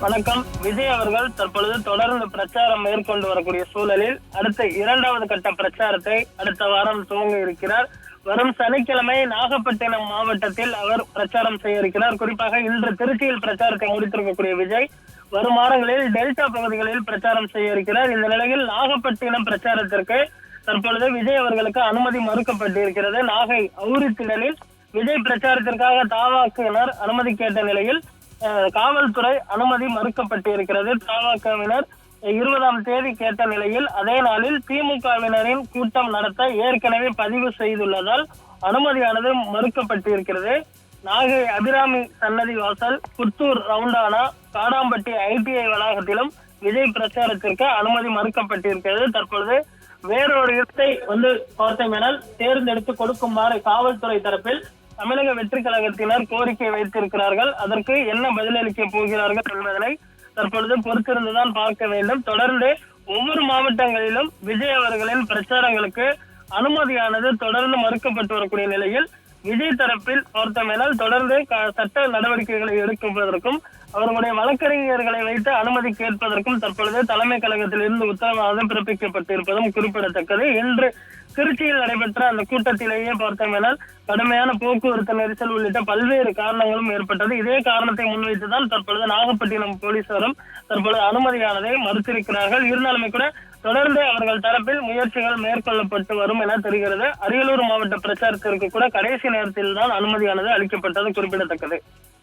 வணக்கம். விஜய் அவர்கள் தற்பொழுது தொடர்ந்து பிரச்சாரம் மேற்கொண்டு வரக்கூடிய சூழலில் அடுத்த 2வது கட்ட பிரச்சாரத்தை அடுத்த வாரம் துவங்க இருக்கிறார். வரும் சனிக்கிழமை நாகப்பட்டினம் மாவட்டத்தில் அவர் பிரச்சாரம் செய்ய இருக்கிறார். குறிப்பாக இன்று திருச்சியில் பிரச்சாரத்தை முடித்திருக்கக்கூடிய விஜய் வரும் வாரங்களில் டெல்டா பகுதிகளில் பிரச்சாரம் செய்ய இருக்கிறார். இந்த நிலையில் நாகப்பட்டினம் பிரச்சாரத்திற்கு தற்பொழுது விஜய் அவர்களுக்கு அனுமதி மறுக்கப்பட்டிருக்கிறது. நாகை அவுரித்திடலில் விஜய் பிரச்சாரத்திற்காக தமாகவினர் அனுமதி கேட்ட நிலையில் காவல்துறை அனுமதி மறுக்கப்பட்டிருக்கிறது. தமாகவினர் 20ஆம் தேதி கேட்ட நிலையில் அதே நாளில் திமுகவினரின் கூட்டம் நடத்த ஏற்கனவே பதிவு செய்துள்ளதால் அனுமதியானது மறுக்கப்பட்டிருக்கிறது. நாகை அபிராமி சன்னதி வாசல், புத்தூர் ரவுண்டானா, காடாம்பட்டி ITI வளாகத்திலும் விஜய் பிரச்சாரத்திற்கு அனுமதி மறுக்கப்பட்டிருக்கிறது. தற்பொழுது வேறொரு இடத்தை பார்த்தோமெனால் தேர்ந்தெடுத்து கொடுக்குமாறு காவல்துறை தரப்பில் தமிழக வெற்றி கழகத்தினர் கோரிக்கை வைத்திருக்கிறார்கள். அதற்கு என்ன பதிலளிக்க போகிறார்கள் என்பதனை தற்பொழுது பொறுத்திருந்துதான் பார்க்க வேண்டும். தொடர்ந்து ஒவ்வொரு மாவட்டங்களிலும் விஜய் அவர்களின் பிரச்சாரங்களுக்கு அனுமதியானது தொடர்ந்து மறுக்கப்பட்டு வரக்கூடிய நிலையில் விஜய் தரப்பில் பார்த்தோமெனால் தொடர்ந்து சட்ட நடவடிக்கைகளை எடுப்பதற்கும் அவர்களுடைய வழக்கறிஞர்களை வைத்து அனுமதி கேட்பதற்கும் தற்பொழுது தலைமை கழகத்தில் இருந்து உத்தரவாதம் பிறப்பிக்கப்பட்டிருப்பதும் குறிப்பிடத்தக்கது. இன்று திருச்சியில் நடைபெற்ற அந்த கூட்டத்திலேயே பார்த்தோமெனால் கடுமையான போக்குவரத்து நெரிசல் உள்ளிட்ட பல்வேறு காரணங்களும் ஏற்பட்டது. இதே காரணத்தை முன்வைத்துதான் தற்பொழுது நாகப்பட்டினம் போலீசாரும் தற்பொழுது அனுமதியானதை மறுத்திருக்கிறார்கள். இருந்தாலுமே கூட தொடர்ந்து அவர்கள் தரப்பில் முயற்சிகள் மேற்கொள்ளப்பட்டு வரும் என தெரிகிறது. அரியலூர் மாவட்ட பிரச்சாரத்திற்கு கூட கடைசி நேரத்தில் தான் அனுமதியானது அளிக்கப்பட்டது குறிப்பிடத்தக்கது.